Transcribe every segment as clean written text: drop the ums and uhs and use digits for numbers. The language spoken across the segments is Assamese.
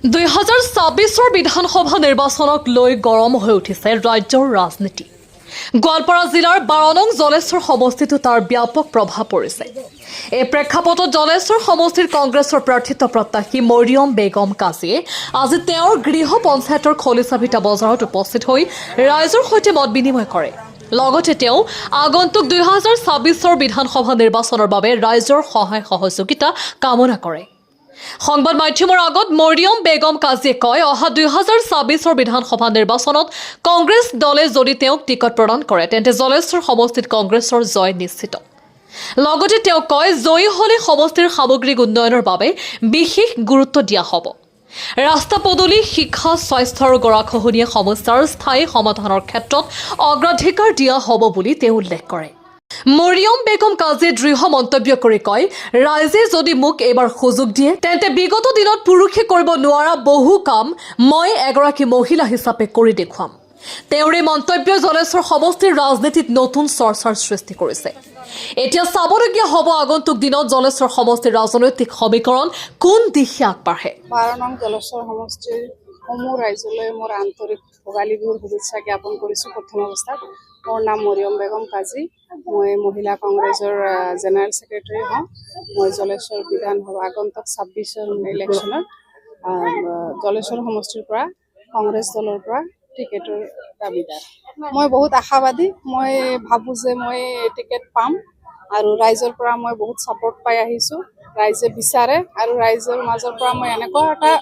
2024 বিধানসভা নিৰ্বাচনক লৈ গৰম হৈ উঠিছে ৰাজ্যৰ ৰাজনীতি। গোৱালপাৰা জিলাৰ 12 নং জলেশ্বৰ সমষ্টিতো তাৰ ব্যাপক প্ৰভাৱ পৰিছে। এই প্ৰেক্ষাপটত জলেশ্বৰ সমষ্টিৰ কংগ্ৰেছৰ প্ৰাৰ্থিত্ব প্ৰত্যাশী মৰিয়ম বেগম কাজীয়ে আজি তেওঁৰ গৃহ পঞ্চায়তৰ খলিচাভিটা বজাৰত উপস্থিত হৈ ৰাইজৰ সৈতে মত বিনিময় কৰে। লগতে তেওঁ আগন্তুক 2024 বিধানসভা নিৰ্বাচনৰ বাবে ৰাইজৰ সহায় সহযোগিতা কামনা কৰে। সংবাদ মাধ্যমৰ আগত মৰিয়ম বেগম কাজীয়ে কয়, অহা 2024 বিধানসভা নিৰ্বাচনত কংগ্ৰেছ দলে যদি তেওঁক টিকট প্ৰদান কৰে তেন্তে জলেশ্বৰ সমষ্টিত কংগ্ৰেছৰ জয় নিশ্চিত। লগতে তেওঁ কয়, জয়ী হলে সমষ্টিৰ সামগ্ৰিক উন্নয়নৰ বাবে বিশেষ গুৰুত্ব দিয়া হ'ব। ৰাস্তা পদূলি, শিক্ষা, স্বাস্থ্য আৰু গৰাখহনীয়া সমস্যাৰ স্থায়ী সমাধানৰ ক্ষেত্ৰত অগ্ৰাধিকাৰ দিয়া হ'ব বুলি তেওঁ উল্লেখ কৰে। মৰিয়ম বেগম কাজীয়ে দৃঢ় মন্তব্য কৰি কয়, ৰাইজে যদি মোক এইবাৰ সুযোগ দিয়ে তেন্তে বিগত দিনত পুৰুষে কৰিব নোৱাৰা বহু কাম মই এগৰাকী মহিলা হিচাপে কৰি দেখুৱাম। তেওঁৰ এই মন্তব্যই জলেশ্বৰ সমষ্টিৰ ৰাজনীতিত নতুন চৰ্চাৰ সৃষ্টি কৰিছে। এতিয়া চাবলগীয়া হ'ব আগন্তুক দিনত জলেশ্বৰ সমষ্টিৰ ৰাজনৈতিক সমীকৰণ কোন দিশে আগবাঢ়ে। 12 নং জলেশ্বৰ সমষ্টিৰ সমূহ ৰাইজলৈ মোৰ আন্তৰিক ভোগালী বিহুৰ শুভেচ্ছা জ্ঞাপন কৰিছোঁ। প্ৰথম অৱস্থাত মোৰ নাম মৰিয়ম বেগম কাজী, মই মহিলা কংগ্ৰেছৰ জেনেৰেল ছেক্ৰেটাৰী হওঁ। মই জলেশ্বৰ বিধানসভা আগন্তুক 26 ইলেকশ্যনত জলেশ্বৰ সমষ্টিৰ পৰা কংগ্ৰেছ দলৰ পৰা টিকেটৰ দাবীদাৰ। মই বহুত আশাবাদী, মই ভাবোঁ যে মই টিকেট পাম আৰু ৰাইজৰ পৰা মই বহুত ছাপোৰ্ট পাই আহিছোঁ। ৰাইজে বিচাৰে আৰু ৰাইজৰ মাজৰ পৰা মই এনেকুৱা এটা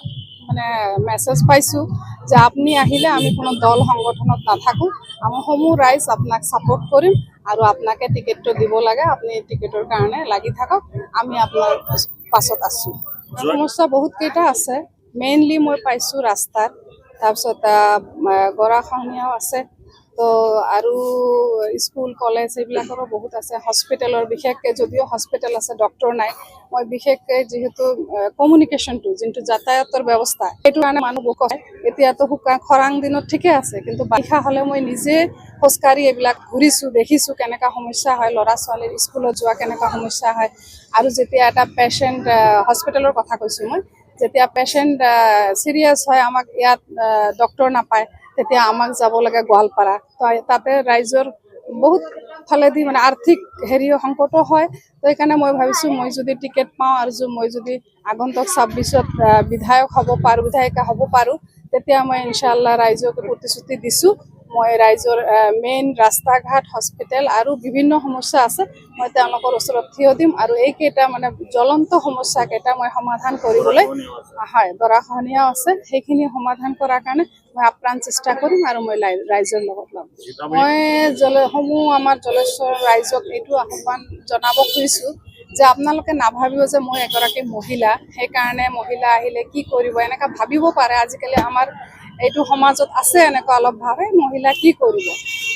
মেছেজ পাইছোঁ যে আপুনি আহিলে আমি কোনো দল সংগঠনত নাথাকোঁ, আমি সমূহ ৰাইজ আপোনাক ছাপোৰ্ট কৰিম আৰু আপোনাকে টিকেটটো দিব লাগে, আপুনি টিকেটৰ কাৰণে লাগি থাকক, আমি আপোনাৰ পাছত আছোঁ। সমস্যা বহুতকেইটা আছে, মেইনলি মই পাইছোঁ ৰাস্তাত, তাৰপিছত গৰাখহনীয়াও আছে, তো আৰু স্কুল কলেজ এইবিলাকৰো বহুত আছে। হস্পিটেলৰ বিশেষকৈ যদিও হস্পিটেল আছে, ডক্টৰ নাই। মই বিশেষকৈ যিহেতু কমিউনিকেশ্যনটো যোনটো যাতায়াতৰ ব্যৱস্থা সেইটো কাৰণে মানুহ বহুত কষ্ট। এতিয়াতো খৰাং দিনত ঠিকে আছে, কিন্তু বাৰিষা হ'লে মই নিজে খোজকাঢ়ি এইবিলাক ঘূৰিছোঁ, দেখিছোঁ কেনেকুৱা সমস্যা হয়, ল'ৰা ছোৱালীৰ স্কুলত যোৱা কেনেকুৱা সমস্যা হয়। আৰু যেতিয়া এটা পেচেণ্ট হস্পিটেলৰ কথা কৈছোঁ মই, যেতিয়া পেচেণ্ট চিৰিয়াছ হয়, আমাক ইয়াত ডক্টৰ নাপায়, তেতিয়া আমাক যাব লাগে গোৱালপাৰা। তাতে ৰাইজৰ বহুত ফালেদি আৰ্থিক সংকটো হয়। তো সেইকাৰণে মই ভাবিছোঁ মই যদি টিকেট পাওঁ আৰু মই যদি আগন্তুক 26ত বিধায়ক হ'ব পাৰোঁ, বিধায়িকা হ'ব পাৰোঁ, তেতিয়া মই ইনশাআল্লাহ ৰাইজক প্ৰতিশ্ৰুতি দিছোঁ, মই ৰাইজৰ মেইন ৰাস্তা ঘাট, হস্পিটেল আৰু বিভিন্ন সমস্যা আছে, মই তেওঁলোকৰ ওচৰত থিয় দিম আৰু এইকেইটা জ্বলন্ত সমস্যাকেইটা মই সমাধান কৰিবলৈ, হয়, গৰাখহনীয়াও আছে, সেইখিনি সমাধান কৰাৰ কাৰণে মই আপ্ৰাণ চেষ্টা কৰিম আৰু মই ৰাইজৰ লগত ল'ম। মই আমাৰ জলেশ্বৰ ৰাইজক এইটো আহ্বান জনাব খুজিছোঁ যে আপোনালোকে নাভাবিব যে মই এগৰাকী মহিলা, সেইকাৰণে মহিলা আহিলে কি কৰিব এনেকুৱা ভাবিব পাৰে। আজিকালি আমাৰ এইটো সমাজত আছে এনেকুৱা অলপ ভাবে মহিলা কি কৰিব,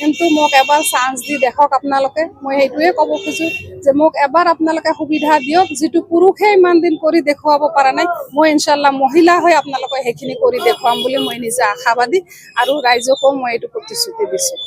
কিন্তু মোক এবাৰ চান্স দি দেখক আপোনালোকে। মই সেইটোৱে ক'ব খোজোঁ যে মোক এবাৰ আপোনালোকে সুবিধা দিয়ক, যিটো পুৰুষে ইমান দিন কৰি দেখুৱাব পৰা নাই, মই ইনশাআল্লাহ মহিলা হৈ আপোনালোকে সেইখিনি কৰি দেখুৱাম বুলি মই নিজে আশাবাদী আৰু ৰাইজকো মই এইটো প্ৰতিশ্ৰুতি দিছোঁ।